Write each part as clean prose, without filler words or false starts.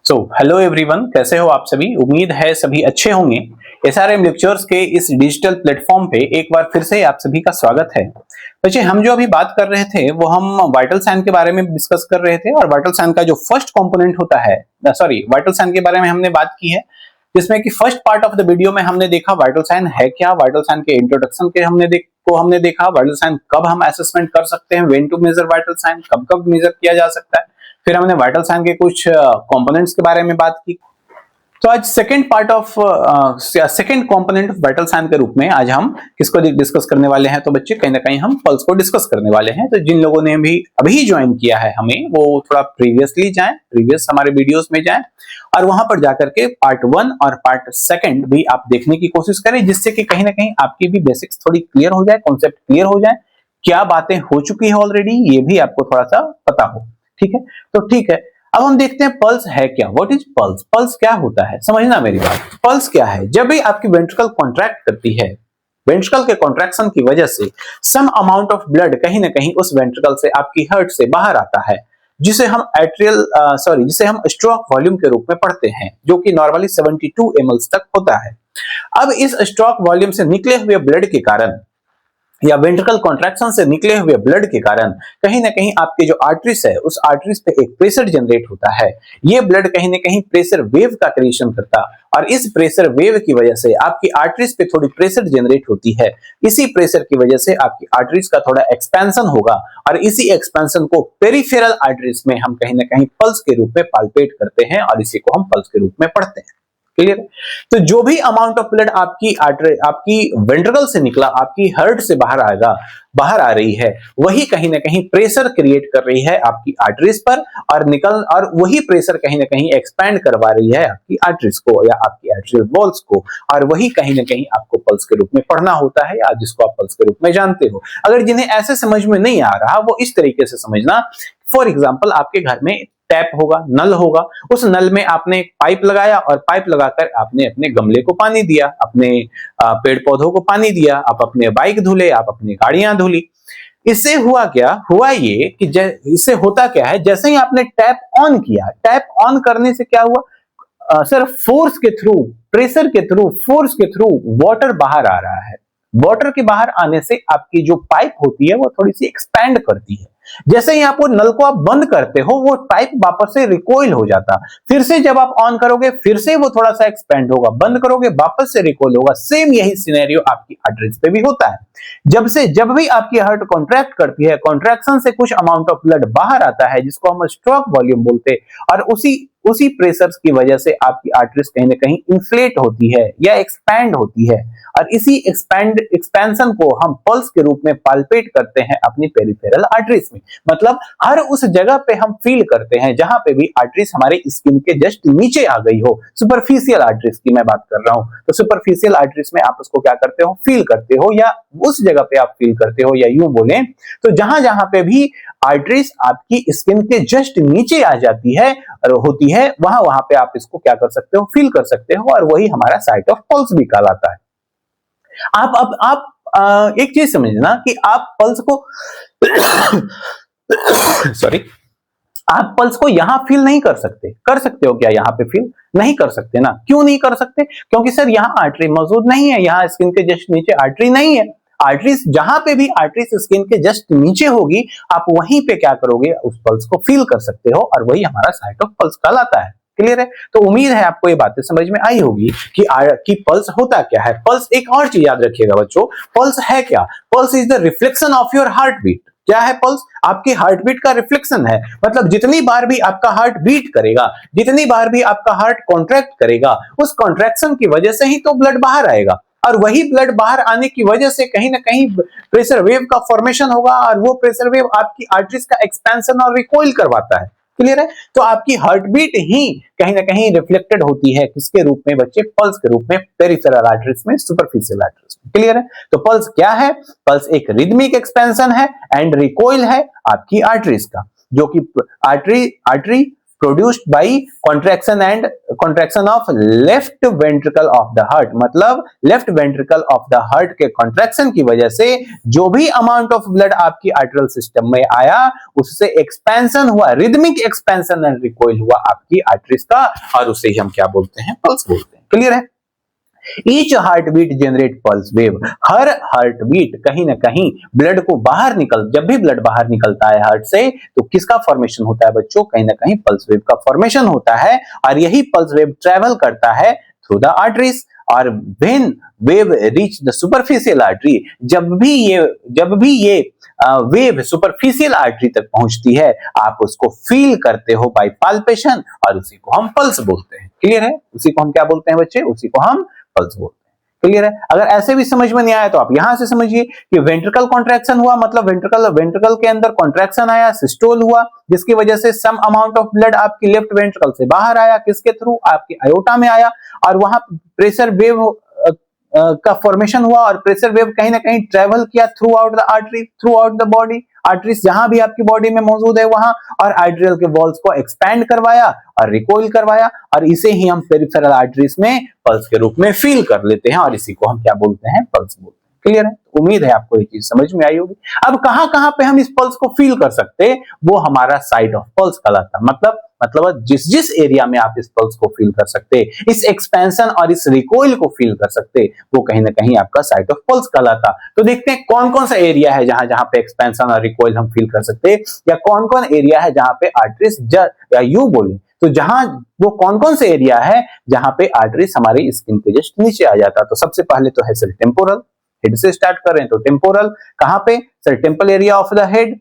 Hello everyone, कैसे हो आप सभी। उम्मीद है सभी अच्छे होंगे। एसआरएम लेक्चर्स के इस डिजिटल प्लेटफॉर्म पे एक बार फिर से आप सभी का स्वागत है। बच्चे, हम जो अभी बात कर रहे थे वो हम वाइटल साइन के बारे में डिस्कस कर रहे थे और वाइटल साइन का जो फर्स्ट कंपोनेंट होता है, वाइटल साइन के बारे में हमने बात की है, जिसमें कि first part of the video में हमने देखा वाइटल साइन है क्या, वाइटल साइन के इंट्रोडक्शन के हमने देखा वाइटल साइन कब हम असेसमेंट कर सकते हैं, when to measure vital sign, कब कब मेजर किया जा सकता है। फिर हमने वाइटल साइन के कुछ कंपोनेंट्स के बारे में बात की। तो आज second component of vital sign के रूप में आज हम किसको डिस्कस करने वाले हैं। तो बच्चे, कहीं ना कहीं हम पल्स को डिस्कस करने वाले हैं। तो जिन लोगों ने भी अभी ज्वाइन किया है हमें, वो थोड़ा प्रीवियस हमारे वीडियोस में जाएं और वहां पर जाकर के पार्ट 1 और पार्ट 2 भी आप देखने की कोशिश करें, जिससे कि कहीं ना कहीं आपकी भी बेसिक्स थोड़ी क्लियर हो जाए, कॉन्सेप्ट क्लियर हो जाए, क्या बातें हो चुकी है ऑलरेडी ये भी आपको थोड़ा सा पता हो। ठीक है, तो ठीक है, अब हम देखते हैं पल्स है क्या। What is pulse? पल्स क्या होता है, समझना मेरी बात। पल्स क्या है? जब भी आपकी वेंट्रिकल कॉन्ट्रैक्ट करती है, वेंट्रिकल के कॉन्ट्रैक्शन की वजह से सम अमाउंट ऑफ ब्लड कहीं ना कहीं उस वेंट्रिकल से, आपकी हार्ट से बाहर आता है, जिसे हम जिसे हम स्ट्रोक वॉल्यूम के रूप में पढ़ते हैं, जो कि नॉर्मली 72 ml तक होता है। अब इस स्ट्रोक वॉल्यूम से निकले हुए ब्लड के कारण या वेंट्रिकल कॉन्ट्रैक्शन से निकले हुए ब्लड के कारण कहीं ना कहीं आपके जो आर्टरीज है, उस आर्टरीज पे एक प्रेशर जनरेट होता है। ये ब्लड कहीं ना कहीं प्रेशर वेव का क्रिएशन करता, और इस प्रेशर वेव की वजह से आपकी आर्टरीज पे थोड़ी प्रेशर जनरेट होती है। इसी प्रेशर की वजह से आपकी आर्टरीज का थोड़ा एक्सपेंशन होगा, और इसी एक्सपेंशन को पेरिफेरल आर्टरीज में हम कहीं ना कहीं पल्स के रूप में पाल्पेट करते हैं, और इसी को हम पल्स के रूप में पढ़ते हैं। क्लियर? तो जो भी अमाउंट ऑफ ब्लड आपकी वेंट्रिकल से निकला, आपकी हार्ट से बाहर आ रही है, वही कहीं ना कहीं प्रेशर क्रिएट कर रही है आपकी आर्टरीज पर, और वही प्रेशर कहीं ना कहीं एक्सपैंड करवा रही है आपकी आर्टरीज को या आपकी आर्टरियल वॉल्स को, और वही कहीं ना कहीं आपको पल्स के रूप में पढ़ना होता है, या जिसको आप पल्स के रूप में जानते हो। अगर जिन्हें ऐसे समझ में नहीं आ रहा, वो इस तरीके से समझना। फॉर एग्जाम्पल, आपके घर में टैप होगा, नल होगा, उस नल में आपने एक पाइप लगाया और पाइप लगाकर आपने अपने गमले को पानी दिया, अपने पेड़ पौधों को पानी दिया, आप अपने बाइक धुले, आप अपनी गाड़ियां धुली। इससे हुआ क्या? हुआ ये कि इससे होता क्या है, जैसे ही आपने टैप ऑन किया, टैप ऑन करने से क्या हुआ? सिर्फ फोर्स के थ्रू, प्रेशर के थ्रू, फोर्स के थ्रू वाटर बाहर आ रहा है। वाटर के बाहर आने से आपकी जो पाइप होती है वो थोड़ी सी एक्सपैंड करती है। जैसे ही आप वो नल को आप बंद करते हो, वो पाइप वापस से रिकॉइल हो जाता। फिर से जब आप ऑन करोगे, फिर से वो थोड़ा सा एक्सपेंड होगा, बंद करोगे, वापस से रिकॉइल होगा। सेम यही सिनेरियो आपकी आर्टरीज पे भी होता है। जब भी आपकी हार्ट कॉन्ट्रैक्ट करती है, कॉन्ट्रैक्शन से कुछ अमाउंट ऑफ ब्लड बाहर आता है, जिसको हम स्ट्रोक वॉल्यूम बोलते हैं, और उसी प्रेशर की वजह से आपकी आर्टरीज कहीं ना कहीं इन्फ्लेट होती है या एक्सपैंड होती है, और इसी एक्सपेंशन को हम पल्स के रूप में पाल्पेट करते हैं अपनी पेरिफेरल आर्टरीज में। मतलब हर उस जगह पे हम फील करते हैं जहां पे भी आर्टरीज हमारे स्किन के जस्ट नीचे आ गई हो। सुपरफिशियल आर्टरीज की मैं बात कर रहा हूं, तो सुपरफिशियल आर्टरीज में आप उसको क्या करते हो? फील करते हो, या उस जगह पे आप फील करते हो, या यूं बोले तो जहां जहां पे भी आर्टरीज आपकी स्किन के जस्ट नीचे आ जाती है और होती है, वहां पे आप इसको क्या कर सकते हो? फील कर सकते हो, और वही हमारा साइट ऑफ पल्स भी कहलाता है। आप एक चीज समझना कि आप पल्स को सॉरी, आप पल्स को यहां फील नहीं कर सकते। कर सकते हो क्या यहां पे फील? नहीं कर सकते ना। क्यों नहीं कर सकते? क्योंकि सर यहां आर्टरी मौजूद नहीं है, यहां स्किन के जस्ट नीचे आर्टरी नहीं है। आर्टरीज जहां पे भी आर्टरीज स्किन के जस्ट नीचे होगी, आप वहीं पे क्या करोगे? उस पल्स को फील कर सकते हो, और वही हमारा साइट ऑफ पल्स कहलाता है। क्लियर है? तो उम्मीद है आपको ये बातें समझ में आई होगी कि पल्स होता क्या है। पल्स, एक और चीज याद रखिएगा बच्चों, पल्स है क्या? Pulse is the reflection of your heart beat. क्या है पल्स? आपकी हार्ट बीट का रिफ्लेक्शन है। मतलब जितनी बार भी आपका हार्ट बीट करेगा, जितनी बार भी आपका हार्ट कॉन्ट्रैक्ट करेगा, उस कॉन्ट्रैक्शन की वजह से ही तो ब्लड बाहर आएगा, और वही ब्लड बाहर आने की वजह से कहीं ना कहीं प्रेशर वेव का फॉर्मेशन होगा, और वो प्रेशर वेव आपकी आर्टरीज का एक्सपेंशन और रिकॉइल करवाता है। क्लियर है? तो आपकी हार्ट बीट ही कहीं ना कहीं रिफ्लेक्टेड होती है किसके रूप में बच्चे? पल्स के रूप में, पेरिफेरल आर्टरीज में, सुपरफिशियल आर्टरीज में। क्लियर है? तो पल्स क्या है? पल्स एक रिदमिक एक्सपेंशन है एंड रिकॉइल है आपकी आर्टरीज का, जो कि artery produced by contraction of left ventricle of the heart, मतलब left ventricle of the heart के कॉन्ट्रैक्शन की वजह से जो भी अमाउंट ऑफ ब्लड आपकी आर्टरियल सिस्टम में आया उससे एक्सपेंशन हुआ, रिदमिक एक्सपेंशन एंड रिकॉइल हुआ आपकी आर्टरीज का, और उसे ही हम क्या बोलते हैं, पल्स बोलते हैं। क्लियर है? Each heart beat generate pulse wave, हर हार्ट बीट कहीं ना कहीं ब्लड को बाहर जब भी ब्लड बाहर निकलता है हार्ट से तो किसका फॉर्मेशन होता है बच्चों, कहीं ना कहीं पल्स वेव का फॉर्मेशन होता है, और यही पल्स वेव ट्रेवल करता है थ्रू द आर्टरीज, और when wave reach the superficial artery, जब भी ये वेव सुपरफिशियल आर्टरी तक पहुंचती है आप उसको फील करते हो बाय पाल्पेशन, और उसी को हम पल्स बोलते हैं। क्लियर है? उसी को हम क्या बोलते हैं बच्चे, उसी को हम पल्स बोलते हैं। क्लियर है? अगर ऐसे भी समझ में नहीं आया तो आप यहां से समझिए कि वेंट्रिकल कॉन्ट्रैक्शन हुआ, मतलब वेंट्रिकल के अंदर कॉन्ट्रैक्शन आया, सिस्टोल हुआ, जिसकी वजह से सम अमाउंट ऑफ ब्लड आपकी लेफ्ट वेंट्रिकल से बाहर आया, किसके थ्रू, आपके अयोटा में आया, और वहां प्रेशर वेव का फॉर्मेशन हुआ, और प्रेशर वेव कहीं ना कहीं ट्रेवल किया through out the artery, through out the body, arteries जहां भी आपकी बॉडी में मौजूद है वहां, और आर्टरियल के वॉल्स को एक्सपैंड करवाया और रिकॉइल करवाया, और इसे ही हम पेरिफेरल आर्टरीज में पल्स के रूप में फील कर लेते हैं, और इसी को हम क्या बोलते हैं, पल्स बोलते हैं। क्लियर है? उम्मीद है आपको ये चीज समझ में आई होगी। अब कहां पे हम इस पल्स को फील कर सकते हैं, वो हमारा साइट ऑफ पल्स कहलाता है। मतलब जिस एरिया में आप इस पल्स को फील कर सकते, इस एक्सपेंशन और इस रिकॉइल को फील कर सकते, वो कहीं ना कहीं आपका साइट ऑफ पल्स कहलाता। तो देखते हैं कौन कौन सा एरिया है जहां पे एक्सपेंशन और रिकॉइल हम फील कर सकते, या कौन कौन एरिया है जहां पे आर्टरीज, या यूं बोले तो जहां वो कौन कौन से एरिया है जहां पे आर्टरीज हमारे स्किन के जस्ट नीचे आ जाता। तो सबसे पहले तो है सर टेम्पोरल, हेड से स्टार्ट कर रहे हैं तो टेम्पोरल कहां पे, sir temple area of the head,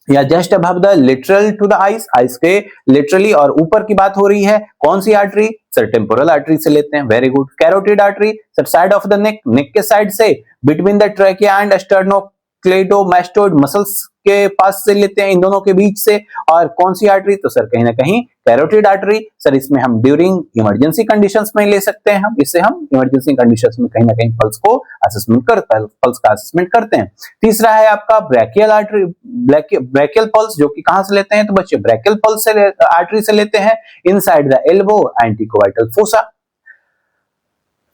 या just above the literal to the eyes, eyes के लिटरली और ऊपर की बात हो रही है। कौन सी आर्टरी, सर टेम्पोरल आर्टरी से लेते हैं। Very good. Carotid artery, sir side of the neck, neck के साइड से, between the trachea and sternocleidomastoid muscles के पास से लेते हैं, इन दोनों के बीच से। और कौन सी आर्टरी, तो सर कहीं ना कहीं कैरोटिड आर्टरी। सर इसमें हम ड्यूरिंग इमरजेंसी कंडीशंस में ले सकते हैं, इससे हम इमरजेंसी कंडीशंस में कहीं ना कहीं पल्स का असेसमेंट करते हैं। तीसरा है आपका ब्रैकियल आर्टरी, ब्रैकियल पल्स, जो कि कहां से लेते हैं, तो बच्चे ब्रैकियल पल्स से आर्टरी से लेते हैं, inside the elbow antecubital fossa.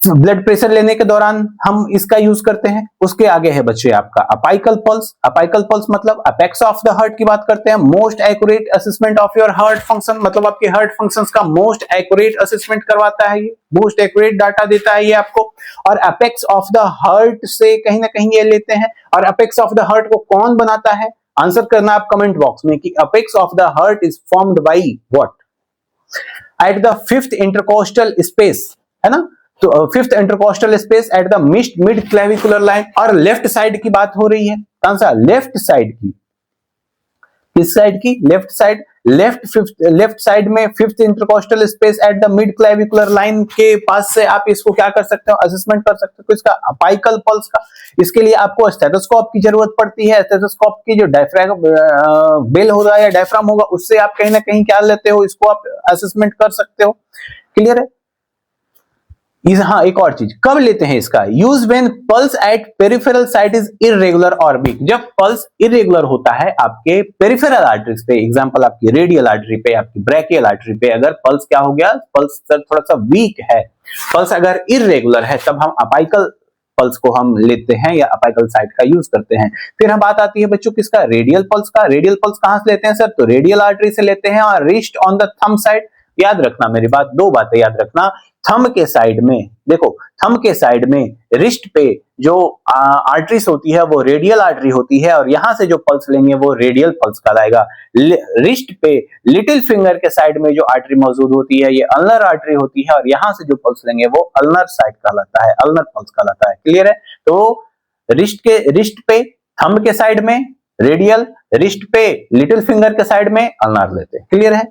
Blood pressure लेने के दौरान हम इसका यूज करते हैं। उसके आगे है बच्चे आपका अपाइकल पल्स। अपाइकल पल्स मतलब अपेक्स ऑफ द हार्ट की बात करते हैं। Most accurate assessment of your heart function, मतलब आपके हार्ट फंक्शंस का मोस्ट एक्यूरेट असेसमेंट करवाता है, ये मोस्ट एक्यूरेट डाटा देता है ये आपको। और अपेक्स ऑफ द हार्ट से कहीं ना कहीं ये लेते हैं। और अपेक्स ऑफ द हार्ट को कौन बनाता है, आंसर करना आप कमेंट बॉक्स में कि apex of the heart is formed by what, at the fifth intercostal space, है ना। तो fifth intercostal space at the mid clavicular line. और लेफ्ट साइड की बात हो रही है, कौन सा, लेफ्ट साइड की, किस साइड की, लेफ्ट साइड, लेफ्ट साइड में fifth intercostal space at the mid clavicular line के पास से आप इसको क्या कर सकते हो, असेसमेंट कर सकते हो। तो इसका अपाइकल पल्स का, इसके लिए आपको स्टेथोस्कोप की जरूरत पड़ती है। स्टेथोस्कोप की जो डायफ्राम बेल होगा या डायफ्राम होगा, उससे आप कहीं ना कहीं क्या लेते हो, इसको आप असेसमेंट कर सकते हो। क्लियर है। हाँ, एक और चीज कब लेते हैं इसका, use when pulse eight peripheral site is irregular और वीक, जब पल्स इरेगुलर होता है आपके पेरिफेरल आर्टरीज पे, एग्जांपल आपकी रेडियल आर्टरी पे, आपकी ब्रैकियल आर्टरी पे, अगर पल्स क्या हो गया, पल्स थोड़ा सा वीक है, पल्स अगर इरेगुलर है, तब हम अपाइकल पल्स को हम लेते हैं या अपाइकल साइट का यूज करते हैं। फिर हम बात आती है बच्चों किसका, रेडियल पल्स का। रेडियल पल्स कहां से लेते हैं सर, तो रेडियल आर्टरी से लेते हैं, और wrist on the thumb side. याद रखना मेरी बात, दो बातें याद रखना, थंब के साइड में, देखो थंब के साइड में रिस्ट पे जो आर्टरीज होती है वो रेडियल आर्टरी होती है, और यहां से जो पल्स लेंगे वो रेडियल पल्स कहलाएगा। रिस्ट पे लिटिल फिंगर के साइड में जो आर्टरी मौजूद होती है ये अल्नर आर्टरी होती है, और यहां से जो पल्स लेंगे वो अल्नर साइड कहलाता है, अल्नर पल्स कहलाता है। क्लियर है। तो रिस्ट पे थंब के साइड में रेडियल, रिस्ट पे लिटिल फिंगर के साइड में अल्नर लेते हैं। क्लियर है,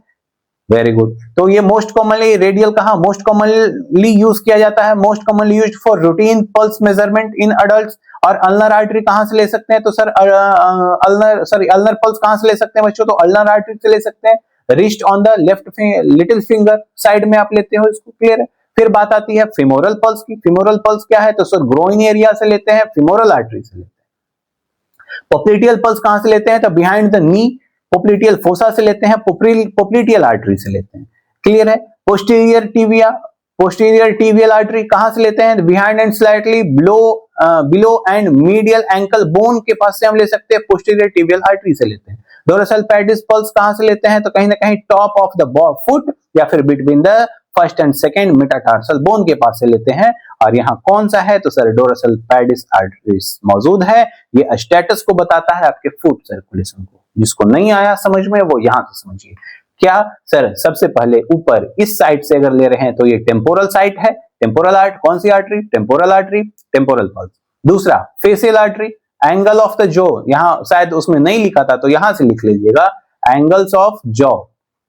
वेरी गुड। तो ये मोस्ट कॉमनली रेडियल कहां मोस्ट कॉमनली यूज किया जाता है, most commonly used for routine pulse measurement in adults. और अल्नर आर्टरी कहां से ले सकते हैं, तो सर अल्नर पल्स कहां से ले सकते हैं बच्चों, तो अल्नर आर्टरी से ले सकते हैं, wrist on the left little finger side में आप लेते हो इसको। क्लियर है। फिर बात आती है फिमोरल पल्स की। फिमोरल पल्स क्या है, तो सर ग्रोइन एरिया से लेते हैं, फिमोरल आर्टरी से लेते हैं। पॉप्लिटियल पल्स कहां से लेते हैं, तो behind the knee popliteal fossa से लेते हैं, पोप्लिटियल आर्टरी से लेते हैं। क्लियर है? Posterior tibia, posterior tibial artery कहां से लेते हैं? Behind and slightly below and medial ankle bone के पास से हम ले सकते हैं, पोस्टीरियर टिबियल आर्टरी से लेते हैं। डोर्सल पेडिस पल्स कहां से लेते हैं? तो कहीं ना कहीं टॉप ऑफ द फुट या फिर between the first and second metatarsal bone के पास से लेते हैं। और यहाँ कौन सा है? तो सर डोर्सल पेडिस आर्टरीज मौजूद है। ये स्टेटस को बताता है आपके फुट सर्कुलेशन को। जिसको नहीं आया समझ में वो यहां से समझिए। क्या सर? सबसे पहले ऊपर इस साइड से अगर ले रहे हैं तो ये टेम्पोरल साइट है, टेम्पोरल आर्ट, कौन सी artery? Temporal artery, temporal pulse. दूसरा facial artery, angle of the jaw, यहाँ शायद उसमें नहीं लिखा था तो यहां से लिख लीजिएगा, एंगल्स ऑफ जॉ,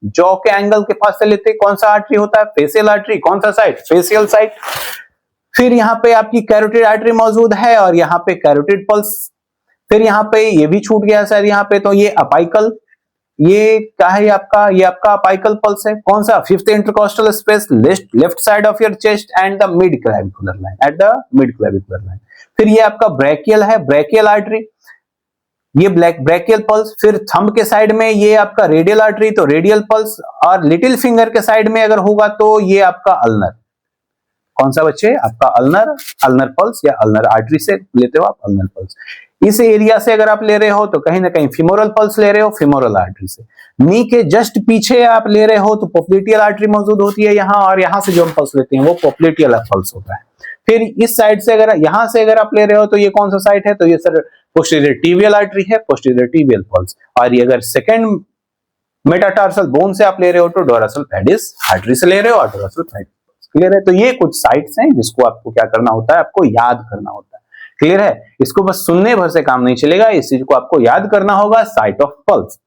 जॉ के एंगल के पास से लेते कौन सा आर्टरी होता है? Facial artery. कौन सा साइड? Facial side. फिर यहाँ पे आपकी कैरोटिड आर्टरी मौजूद है और यहाँ पे कैरोटिड पल्स। फिर यहाँ पे ये भी छूट गया सर, यहाँ पे तो ये अपाइकल, ये क्या है आपका? ये आपका अपाइकल पल्स है। कौन सा? Fifth intercostal space, left side of your chest and the mid clavicular line, at the mid clavicular line. फिर ये आपका ब्रैकियल है, ब्रैकियल आर्टरी, ये ब्रैकियल पल्स। फिर थंब के साइड में ये आपका रेडियल आर्टरी, तो रेडियल पल्स। और लिटिल फिंगर के साइड में अगर होगा तो ये आपका अल्नर। कौन सा बच्चे? आपका अल्नर, अल्नर पल्स या अल्नर आर्टरी से लेते हो आप अल्नर पल्स। इस एरिया से अगर आप ले रहे हो तो कहीं ना कहीं फिमोरल पल्स ले रहे हो, फिमोरल आर्टरी से। नी के जस्ट पीछे आप ले रहे हो तो पोप्लिटियल आर्टरी मौजूद होती है यहाँ, और यहाँ से जो हम पल्स लेते हैं वो पोप्लिटियल पल्स होता है। फिर इस साइड से अगर यहां से अगर आप ले रहे हो तो ये कौन सा साइड है? तो ये सर पोस्टीरियर टिबियल आर्टरी है, पोस्टीरियर टिबियल पल्स। और ये अगर सेकंड मेटाटार्सल बोन से आप ले रहे हो तो डोर्सल पेडिस आर्टरी से ले रहे हो, और डोर्सल पेडिस। क्लियर है? तो ये कुछ साइट्स हैं जिसको आपको क्या करना होता है? आपको याद करना होता है। क्लियर है? इसको बस सुनने भर से काम नहीं चलेगा, इस चीज को आपको याद करना होगा, साइट ऑफ पल्स।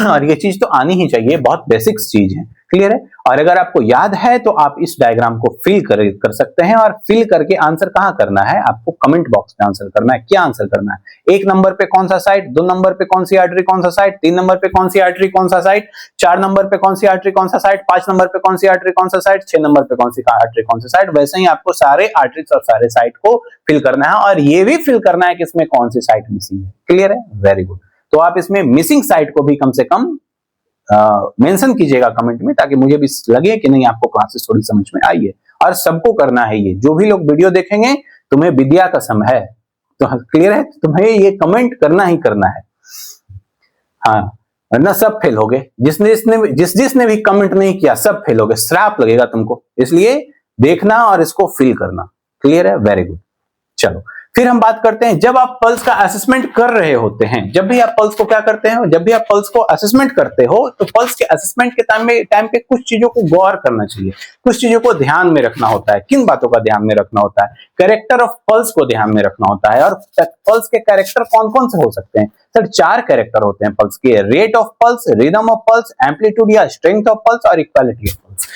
और ये चीज तो आनी ही चाहिए, बहुत बेसिक चीज है। क्लियर है? और अगर आपको याद है तो आप इस डायग्राम को फिल कर सकते हैं, और फिल करके आंसर कहां करना है? आपको कमेंट बॉक्स में आंसर करना है। क्या आंसर करना है? 1 नंबर पे कौन सा साइट, 2 नंबर पे कौन सी आर्टरी कौन सा साइट, 3 नंबर पे कौन सी आर्टरी कौन सा साइट, 4 नंबर पे कौन सी आर्टरी कौन सा साइट, 5 नंबर पे कौन सी आर्टरी कौन सा साइट, 6 नंबर पे कौन सी आर्टरी कौन सा साइट। वैसे ही आपको सारे आर्टरीज और सारे साइट को फिल करना है, और ये भी फिल करना है कि इसमें कौन सी साइट मिसिंग है। क्लियर है? Very good. तो आप इसमें मिसिंग साइट को भी कम से कम मेंशन कीजिएगा कमेंट में, ताकि मुझे भी लगे कि नहीं आपको क्लासेस थोड़ी समझ में आई है। और सबको करना है ये, जो भी लोग वीडियो देखेंगे तुम्हें विद्या का समय है, तो क्लियर है? तुम्हें ये कमेंट करना ही करना है, हाँ, वरना सब फेल हो गए। जिसने भी कमेंट नहीं किया सब फेल हो गए, श्राप लगेगा तुमको। इसलिए देखना और इसको फिल करना। क्लियर है? Very good. चलो फिर हम बात करते हैं, जब आप पल्स का असेसमेंट कर रहे होते हैं, जब भी आप पल्स को क्या करते हैं, जब भी आप पल्स को असेसमेंट करते हो तो पल्स के असेसमेंट के टाइम पे कुछ चीजों को गौर करना चाहिए, कुछ चीजों को ध्यान में रखना होता है। किन बातों का ध्यान में रखना होता है? कैरेक्टर ऑफ पल्स को ध्यान में रखना होता है। और पल्स के कैरेक्टर कौन कौन से हो सकते हैं? सर 4 कैरेक्टर होते हैं पल्स के, rate of pulse, rhythm of pulse, amplitude या स्ट्रेंथ ऑफ पल्स, और इक्वालिटी ऑफ पल्स।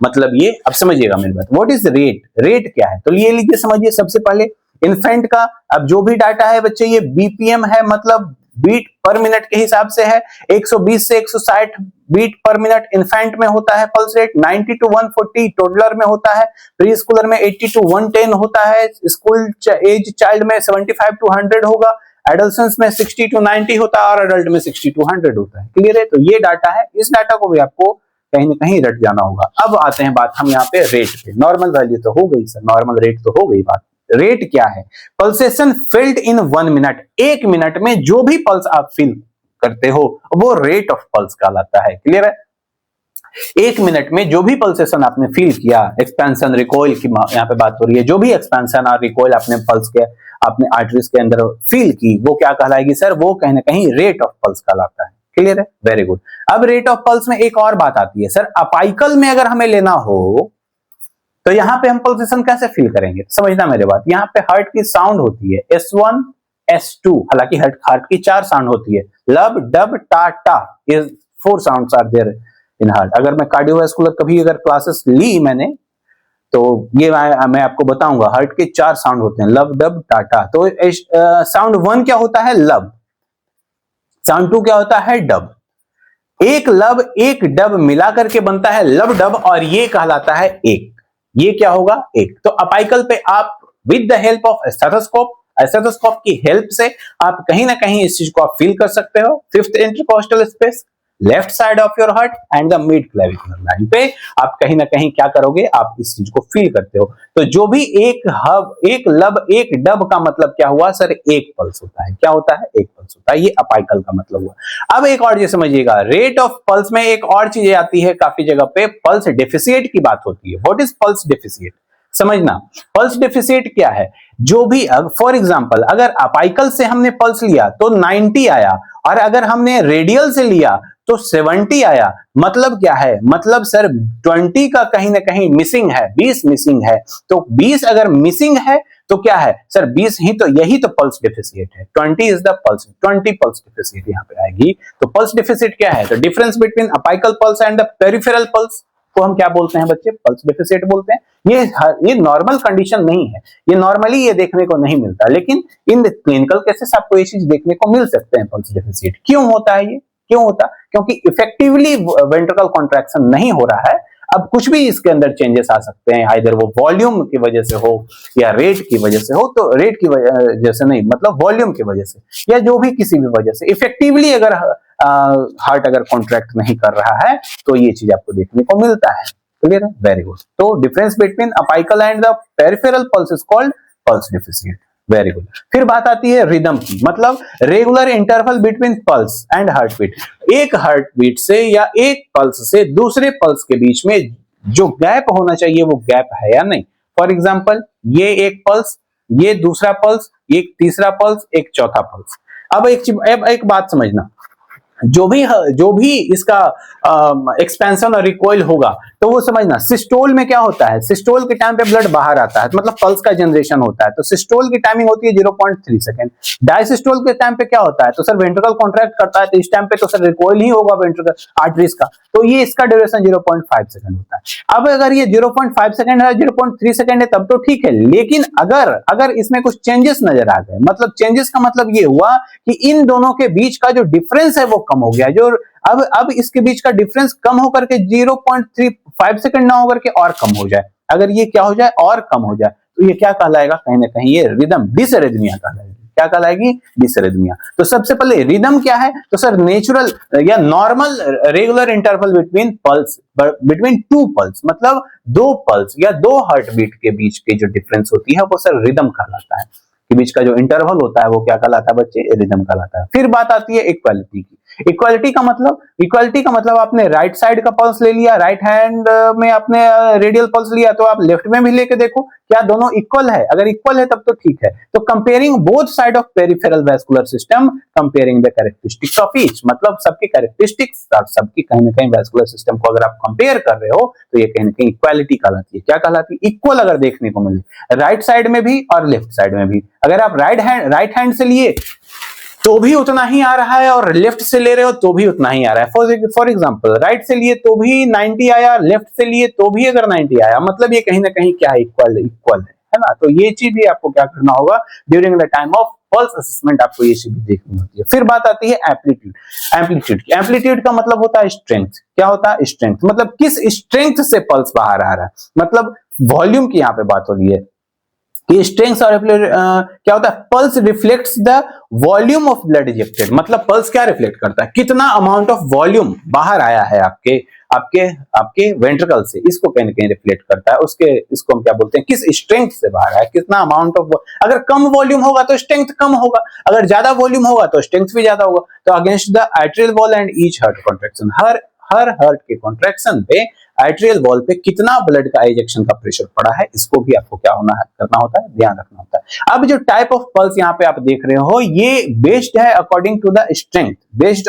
मतलब ये अब समझिएगा मेरी बात। What is rate? रेट क्या है? तो ये लीजिए समझिए। सबसे पहले इन्फेंट का अब जो भी डाटा है बच्चे, ये बीपीएम है, मतलब बीट पर मिनट के हिसाब से है। 120 से 160 बीट पर मिनट इन्फेंट में होता है पल्स रेट, 90 to 140 टोडलर में होता है, प्री स्कूलर में 80 to 110 होता है, स्कूल एज चाइल्ड में 75 to 100 होगा, एडल्सेंस में 60 to 90 होता है, और अडल्ट में 60 to 100 होता है। क्लियर है? तो ये डाटा है, इस डाटा को भी आपको कहीं ना कहीं रट जाना होगा। अब आते हैं बात हम यहाँ पे रेट पे। नॉर्मल वैल्यू तो हो गई सर, नॉर्मल रेट तो हो गई बात। रेट क्या है? Pulsation filled in 1 minute, 1 minute में जो भी पल्स आप फील करते हो वो रेट ऑफ पल्स कहलाता है। क्लियर है? 1 मिनट में जो भी पल्सेशन आपने फील किया, एक्सपेंशन रिकॉइल की यहाँ पे बात हो रही है, जो भी एक्सपेंशन और रिकॉइल आपने पल्स के अपने आर्टरीज के अंदर फील की, वो क्या कहलाएगी सर? वो कहीं ना कहीं रेट ऑफ पल्स कहलाता है। क्लियर है? Very good. अब रेट ऑफ पल्स में एक और बात आती है सर, अपाइकल में अगर हमें लेना हो तो यहां पे हम पल्सेशन कैसे फील करेंगे? समझना मेरे बात। यहां पे हार्ट की साउंड होती है S1 S2, हालांकि हार्ट की 4 साउंड होती है, लब डब टा टा, ये 4 sounds are there in heart. अगर मैं कार्डियोवास्कुलर कभी अगर क्लासेस ली मैंने तो ये मैं आपको बताऊंगा, हार्ट के 4 साउंड होते हैं, लब डब टा टा। तो साउंड 1 क्या होता है? लब। साउंड 2 क्या होता है? डब। एक लब एक डब मिला करके बनता है लब डब, और ये कहलाता है एक। ये क्या होगा? एक। तो अपाइकल पे आप with the help of stethoscope stethoscope की हेल्प से आप कहीं ना कहीं इस चीज को आप फील कर सकते हो। Fifth intercostal space, left side of your heart and the mid clavicular line पे आप कहीं ना कहीं क्या करोगे, आप इस चीज को फील करते हो। तो जो भी एक हब, एक लब, एक डब का मतलब क्या हुआ सर, एक पल्स होता है। क्या होता है, एक पल्स होता है। ये अपाइकल का मतलब हुआ। अब एक और चीज समझिएगा, रेट ऑफ पल्स में एक और चीज आती है काफी जगह पे, पल्स डेफिसिएट की बात होती है। व्हाट इज पल्स डेफिसिएट, समझना। पल्स डेफिसिएट क्या है, जो भी फॉर एग्जांपल अगर अपाइकल से हमने पल्स लिया तो 90 आया, और अगर हमने रेडियल से लिया तो 70 आया, मतलब क्या है, मतलब सर 20 का कहीं ना कहीं मिसिंग है, 20 मिसिंग है। तो 20 अगर मिसिंग है तो क्या है सर, 20 ही तो, यही तो पल्स डेफिसिएट है। 20 is the pulse, 20 pulse deficit यहां पे आएगी। तो पल्स डेफिसिएट क्या है, तो difference between apical pulse and the peripheral pulse को हम क्या बोलते हैं बच्चे, पल्स डेफिसिएट बोलते हैं। ये नॉर्मल कंडीशन नहीं है, ये नॉर्मली ये देखने को नहीं मिलता, लेकिन इन क्लिनिकल केसेस आपको ये चीज देखने को मिल सकते हैं। पल्स डेफिसिएट क्यों होता है, ये क्यों होता, क्योंकि इफेक्टिवली वेंट्रिकल कॉन्ट्रैक्शन नहीं हो रहा है। अब कुछ भी इसके अंदर चेंजेस आ सकते हैं, आइदर वो वॉल्यूम की वजह से हो या रेट की वजह से हो, तो रेट की वजह से नहीं, मतलब वॉल्यूम की वजह से, या जो भी किसी भी वजह से इफेक्टिवली अगर हार्ट अगर कॉन्ट्रैक्ट नहीं कर रहा है तो ये चीज आपको देखने को मिलता है। क्लियर है, वेरी गुड। तो difference between apical and the peripheral pulse is called pulse deficit. Very good. फिर बात आती है रिदम की, मतलब regular interval between pulse and heart beat. एक हार्ट बीट से या एक पल्स से दूसरे पल्स के बीच में जो गैप होना चाहिए वो गैप है या नहीं। फॉर एग्जांपल ये एक पल्स, ये दूसरा पल्स, एक तीसरा पल्स, एक चौथा पल्स। अब एक बात समझना, जो भी इसका एक्सपेंशन और रिकॉइल होगा तो वो समझना, सिस्टोल में क्या होता है, सिस्टोल के टाइम पे ब्लड बाहर आता है, मतलब पल्स का जनरेशन होता है, तो सिस्टोल की टाइमिंग होती है 0.3 सेकंड। डायसिस्टोल के टाइम पे क्या होता है, तो सर वेंट्रिकल कॉन्ट्रैक्ट करता है, तो इस टाइम पे तो सर रिकॉइल ही होगा वेंट्रिकल आर्टरीज का, तो ये इसका ड्यूरेशन 0.5 सेकंड होता है। अब अगर ये 0.5 सेकंड है, 0.3 सेकंड है, तब तो ठीक है, लेकिन अगर इसमें कुछ चेंजेस नजर आ गए, मतलब चेंजेस का मतलब ये हुआ कि इन दोनों के बीच का जो डिफरेंस है वो कम हो गया, जो अब इसके बीच का डिफरेंस कम होकर के 0.35 सेकंड ना होकर के और कम हो जाए, अगर ये क्या हो जाए और कम हो जाए, तो ये क्या कहलाएगा, कहीं ना कहीं ये रिदम डिसरिथमिया कहलाएगी। क्या कहलाएगी, डिसरिथमिया। तो सबसे पहले रिदम क्या है, तो सर नेचुरल या normal regular interval between pulse, between two pulse, मतलब दो पल्स या दो हार्ट बीट के बीच के जो डिफरेंस होती है वो सर रिदम कहलाता है। के बीच का जो इंटरवल होता है वो क्या कहलाता है बच्चे, रिदम कहलाता है। फिर बात आती है इक्वालिटी की। इक्वालिटी का मतलब आपने राइट साइड का पल्स ले लिया, राइट हैंड में आपने रेडियल पल्स लिया, तो आप लेफ्ट में भी लेके देखो क्या दोनों इक्वल है, अगर इक्वल है तब तो ठीक है। तो comparing both side of peripheral vascular system, comparing the characteristics of each, मतलब सबके कैरेक्टरिस्टिक्स और सबकी कहीं ना कहीं वैस्कुलर सिस्टम को अगर आप कंपेयर कर रहे हो तो ये कहीं ना कहीं इक्वालिटी कहलाती है। क्या कहलाती है, इक्वल अगर देखने को मिले राइट साइड में भी और लेफ्ट साइड में भी। अगर आप राइट हैंड से लिए तो भी उतना ही आ रहा है और लेफ्ट से ले रहे हो तो भी उतना ही आ रहा है। फॉर एग्जांपल राइट से लिए तो भी 90 आया, लेफ्ट से लिए तो भी अगर 90 आया, मतलब ये कहीं ना कहीं क्या है, इक्वल है ना। तो ये चीज भी आपको क्या करना होगा during the time of pulse assessment, आपको ये चीज देखनी होती है। फिर बात आती है एम्पलीट्यूड का मतलब होता है स्ट्रेंथ। क्या होता है, स्ट्रेंथ, मतलब किस स्ट्रेंथ से पल्स बाहर आ रहा है, मतलब वॉल्यूम की यहाँ पे बात हो रही है कि स्ट्रेंथ और क्या होता है, pulse reflects the volume of blood ejected, मतलब पल्स क्या रिफ्लेक्ट करता है, कितना अमाउंट ऑफ वॉल्यूम बाहर आया है आपके वेंट्रिकल से, इसको कहीं ना कहीं रिफ्लेक्ट करता है। इसको हम क्या बोलते हैं, किस स्ट्रेंथ से बाहर आया, कितना अमाउंट ऑफ, अगर कम वॉल्यूम होगा तो स्ट्रेंथ कम होगा, अगर ज्यादा वॉल्यूम होगा तो स्ट्रेंथ भी ज्यादा होगा। तो against the arterial wall and each heart contraction, her heart के कॉन्ट्रैक्शन पे आर्टेरियल वॉल पे कितना ब्लड का इंजेक्शन का प्रेशर पड़ा है, इसको भी आपको क्या करना होता है, ध्यान रखना होता है। अब जो टाइप ऑफ पल्स यहाँ पे आप देख रहे हो ये बेस्ड है according to the strength, based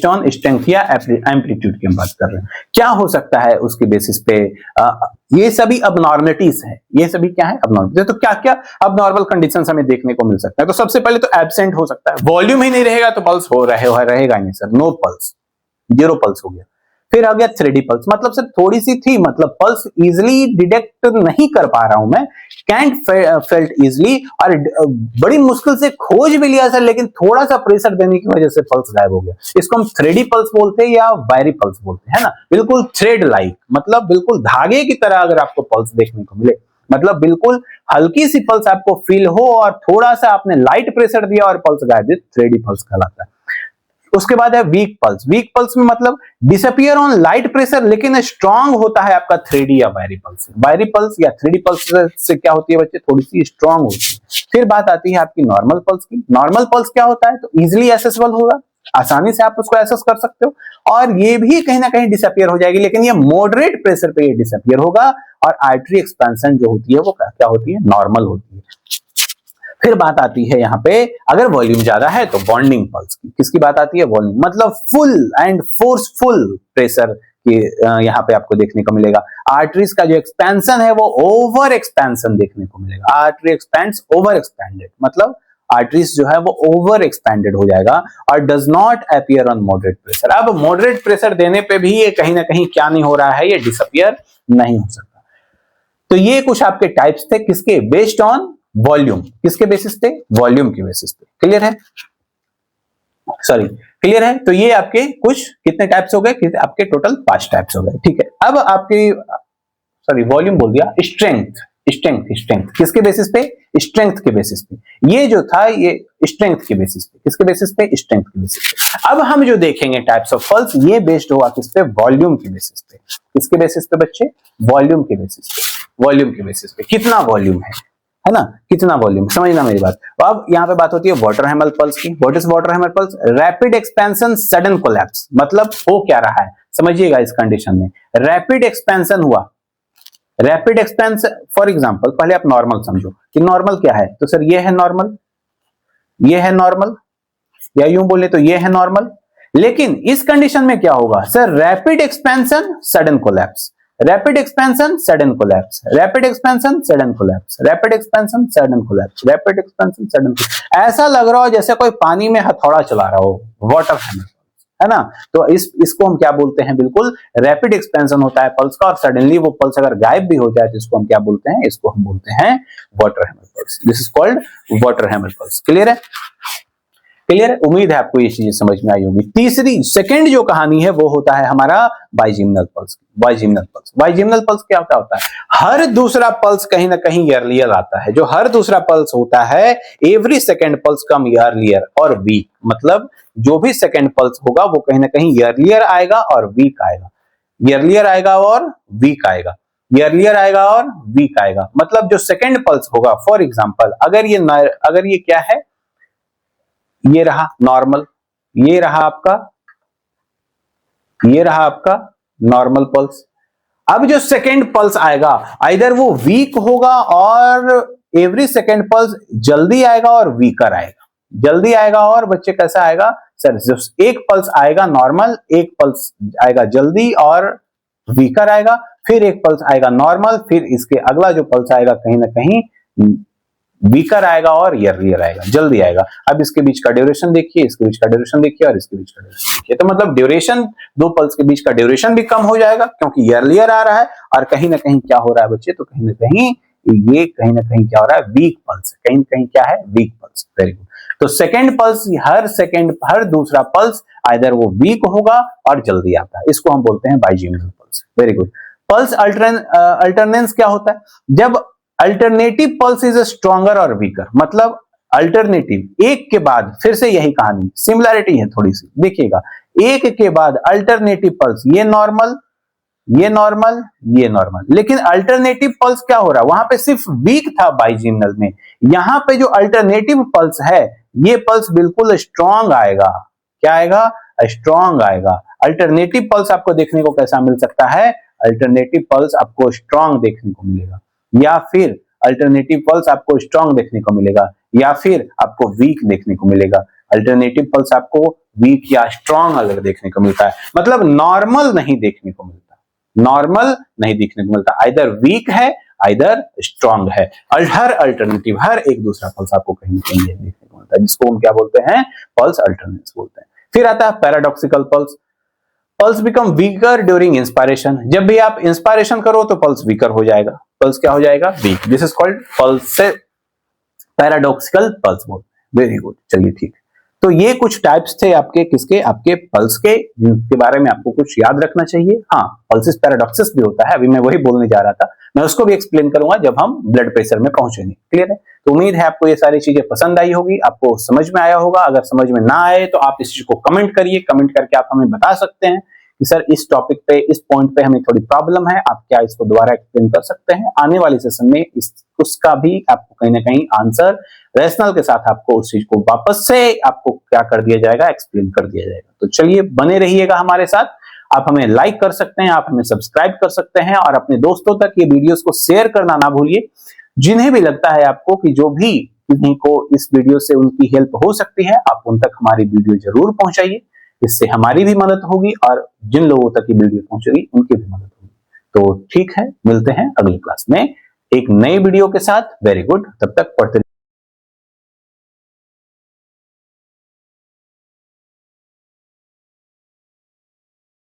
on strength या एम्पलीट्यूड की हम बात कर रहे हैं। क्या हो सकता है उसके बेसिस पे, ये सभी अबनॉर्मलिटीज है, ये सभी क्या है, अबनॉर्मलिटीज। तो क्या क्या अबनॉर्मल कंडीशंस हमें देखने को मिल सकता है, तो सबसे पहले तो एब्सेंट हो सकता है, वॉल्यूम ही नहीं रहेगा तो पल्स रहेगा ही नहीं sir, no pulse, zero pulse हो गया। फिर आ गया 3D पल्स, मतलब सिर्फ थोड़ी सी थी, मतलब पल्स इजिली डिटेक्ट नहीं कर पा रहा हूं मैं, कैंट फेल्ट इजिली, और बड़ी मुश्किल से खोज भी लिया सर, लेकिन थोड़ा सा प्रेशर देने की वजह से पल्स गायब हो गया। इसको हम 3D पल्स बोलते हैं या वायरी पल्स बोलते हैं ना, बिल्कुल थ्रेड लाइक, मतलब बिल्कुल धागे की तरह अगर आपको पल्स देखने को मिले, मतलब बिल्कुल हल्की सी पल्स आपको फील हो और थोड़ा सा आपने लाइट प्रेशर दिया और पल्स गायब, 3D पल्स कहलाता है। उसके बाद है वीक पल्स। वीक पल्स में मतलब डिसअपियर ऑन लाइट प्रेशर, लेकिन स्ट्रांग होता है आपका 3D या वायरी पल्स। वायरी पल्स या 3D पल्स से क्या होती है बच्चे, थोड़ी सी स्ट्रांग होती है। फिर बात आती है आपकी नॉर्मल पल्स की। नॉर्मल पल्स क्या होता है, तो इजिली एसेसेबल होगा, आसानी से आप उसको एसेस कर सकते हो, और ये भी कहीं ना कहीं डिसअपियर हो जाएगी, लेकिन ये मॉडरेट प्रेशर पे ये डिसअपियर होगा, और आर्टरी एक्सपेंशन जो होती है वो क्या होती है, नॉर्मल होती है। फिर बात आती है यहाँ पे अगर वॉल्यूम ज्यादा है तो बॉन्डिंग पल्स की। किसकी बात आती है, वॉल्यूम, मतलब फुल एंड फोर्सफुल प्रेशर की यहाँ पे आपको देखने को मिलेगा। आर्टरीज का जो एक्सपेंशन है वो ओवर एक्सपेंशन देखने को मिलेगा। आर्टरी एक्सपेंड्स ओवर एक्सपेंडेड, मतलब आर्टरीज जो है वो ओवर एक्सपेंडेड हो जाएगा, और does not appear on moderate pressure. अब मॉडरेट प्रेशर देने पे भी ये कहीं ना कहीं क्या नहीं हो रहा है, ये डिसअपियर नहीं हो सकता। तो ये कुछ आपके टाइप्स थे, किसके, बेस्ड ऑन वॉल्यूम। किसके बेसिस पे, वॉल्यूम के बेसिस पे। क्लियर है, सॉरी क्लियर है। तो ये आपके कुछ कितने टाइप्स हो गए, आपके टोटल 5 टाइप्स हो गए। ठीक है, अब आपकी सॉरी वॉल्यूम बोल दिया, स्ट्रेंथ। स्ट्रेंथ किसके बेसिस पे, स्ट्रेंथ के बेसिस पे। ये जो था ये स्ट्रेंथ के बेसिस पे, किसके बेसिस पे, स्ट्रेंथ के बेसिस पे। अब हम जो देखेंगे टाइप्स ऑफ पल्स, ये बेस्ड होगा किस पे, वॉल्यूम के बेसिस पे। किसके बेसिस पे बच्चे, वॉल्यूम के बेसिस पे। वॉल्यूम के बेसिस पे कितना वॉल्यूम है ना, कितना वॉल्यूम, समझना मेरी बात। तो अब यहाँ पे बात होती है वाटर हैमर पल्स की। What is water hammer pulse, rapid expansion sudden collapse, मतलब हो क्या रहा है समझिएगा। इस कंडीशन में रैपिड एक्सपेंशन हुआ, रैपिड एक्सपेंशन, फॉर एग्जांपल पहले आप नॉर्मल समझो कि नॉर्मल क्या है, तो सर ये है नॉर्मल, ये है नॉर्मल, या यूं बोले तो ये है नॉर्मल। लेकिन इस कंडीशन में क्या होगा sir, rapid expansion sudden collapse, rapid expansion sudden collapse, rapid expansion sudden collapse, rapid expansion sudden collapse, rapid expansion sudden collapse. ऐसा लग रहा हो जैसे कोई पानी में हथौड़ा चला रहा हो, वाटर हैमर, है ना। तो इसको हम क्या बोलते हैं, बिल्कुल रैपिड एक्सपेंशन होता है पल्स का, और सडनली वो पल्स अगर गायब भी हो जाए तो इसको हम क्या बोलते हैं, इसको हम बोलते हैं water hammer pulse. This is called water hammer pulse. Clear है, क्लियर है, उम्मीद है आपको ये चीजें समझ में आई होगी। तीसरी सेकंड जो कहानी है वो होता है हमारा बाइजिमनल पल्स। बाइजिमनल पल्स, बाइजिमनल पल्स क्या होता है, हर दूसरा पल्स कहीं ना कहीं ईयरलियर आता है। जो हर दूसरा पल्स होता है, एवरी सेकंड पल्स कम ईयरलियर और वीक, मतलब जो भी सेकंड पल्स होगा वो कहीं ना कहीं ईयरलियर आएगा और वीक आएगा, ईयरलियर आएगा और वीक आएगा, ईयरलियर आएगा और वीक आएगा। मतलब जो सेकंड पल्स होगा, फॉर एग्जांपल अगर ये क्या है, ये रहा नॉर्मल, ये रहा आपका नॉर्मल पल्स। अब जो सेकंड पल्स आएगा, आइदर वो वीक होगा और एवरी सेकंड पल्स जल्दी आएगा और वीकर आएगा, जल्दी आएगा और बच्चे कैसा आएगा सर, जो एक पल्स आएगा नॉर्मल, एक पल्स आएगा जल्दी और वीकर आएगा, फिर एक पल्स आएगा नॉर्मल, फिर इसके अगला जो पल्स आएगा कहीं ना कहीं वीकर आएगा और ईयरलियर आएगा, जल्दी आएगा। अब इसके बीच का ड्यूरेशन देखिए, इसके बीच का ड्यूरेशन देखिए और इसके बीच का ड्यूरेशन देखिए, तो मतलब ड्यूरेशन, दो पल्स के बीच का ड्यूरेशन भी कम हो जाएगा क्योंकि ईयरलियर आ रहा है, और कहीं ना कहीं क्या हो रहा है बच्चे, तो कहीं ना कहीं क्या हो रहा है, वीक पल्स, कहीं ना कहीं क्या है, वीक पल्स। Very good. तो सेकेंड पल्स, हर दूसरा पल्स आइदर वो वीक होगा और जल्दी आता है, इसको हम बोलते हैं बाइजिमनल पल्स। Very good. पल्स अल्टरनेंस क्या होता है, जब अल्टरनेटिव पल्स इज स्ट्रॉन्गर और वीकर, मतलब अल्टरनेटिव एक के बाद, फिर से यही कहानी, सिमिलैरिटी है थोड़ी सी, देखिएगा एक के बाद अल्टरनेटिव पल्स, ये नॉर्मल, ये नॉर्मल, ये नॉर्मल, लेकिन अल्टरनेटिव पल्स क्या हो रहा है, वहां पे सिर्फ वीक था बाइजिमनल में, यहां पे जो अल्टरनेटिव पल्स है ये पल्स बिल्कुल स्ट्रॉन्ग आएगा। क्या आएगा, स्ट्रॉन्ग आएगा। अल्टरनेटिव पल्स आपको देखने को कैसा मिल सकता है, अल्टरनेटिव पल्स आपको स्ट्रॉन्ग देखने को मिलेगा, या फिर अल्टरनेटिव पल्स आपको स्ट्रॉन्ग देखने को मिलेगा, या फिर आपको वीक देखने को मिलेगा। अल्टरनेटिव पल्स आपको वीक या स्ट्रॉन्ग अगर देखने को मिलता है, मतलब नॉर्मल नहीं देखने को मिलता, नॉर्मल नहीं देखने को मिलता, आइदर वीक है आइदर स्ट्रॉन्ग है। हर अल्टरनेटिव, हर एक दूसरा पल्स आपको कहीं ना कहीं देखने को मिलता है, जिसको हम क्या बोलते हैं, पल्स अल्टरनेंस बोलते हैं। फिर आता है paradoxical pulse. Pulse become weaker during inspiration, जब भी आप इंस्पायरेशन करो तो पल्स वीकर हो जाएगा, पल्स क्या हो जाएगा, weak. This is called pulse से paradoxical pulse mode. Very good, चलिए ठीक है। तो ये कुछ टाइप्स थे आपके किसके, आपके पल्स के, जिनके बारे में आपको कुछ याद रखना चाहिए। हाँ, पल्सिस पैराडॉक्सिस भी होता है, अभी मैं वही बोलने जा रहा था, मैं उसको भी एक्सप्लेन करूंगा जब हम ब्लड प्रेशर में पहुंचेंगे। क्लियर है? तो उम्मीद है आपको ये सारी चीजें पसंद आई होगी, आपको समझ में आया होगा। अगर समझ में ना आए तो आप इस चीज को कमेंट करिए, कमेंट करके आप हमें बता सकते हैं कि सर इस टॉपिक पे, इस पॉइंट पे हमें थोड़ी प्रॉब्लम है, आप क्या इसको दोबारा एक्सप्लेन कर सकते हैं। आने वाले सेशन में उसका भी आपको कहीं ना कहीं आंसर रैशनल के साथ आपको उस चीज को वापस से आपको क्या कर दिया जाएगा, एक्सप्लेन कर दिया जाएगा। तो चलिए बने रहिएगा हमारे साथ। आप हमें लाइक कर सकते हैं, आप हमें सब्सक्राइब कर सकते हैं और अपने दोस्तों तक ये वीडियोस को शेयर करना ना भूलिए। जिन्हें भी लगता है आपको कि जो भी किन्हीं को इस वीडियो से उनकी हेल्प हो सकती है, आप उन तक हमारी वीडियो जरूर पहुंचाइए। इससे हमारी भी मदद होगी और जिन लोगों तक ये वीडियो पहुंचेगी उनकी भी मदद होगी। तो ठीक है, मिलते हैं अगली क्लास में एक नई वीडियो के साथ। वेरी गुड, तब तक पढ़ते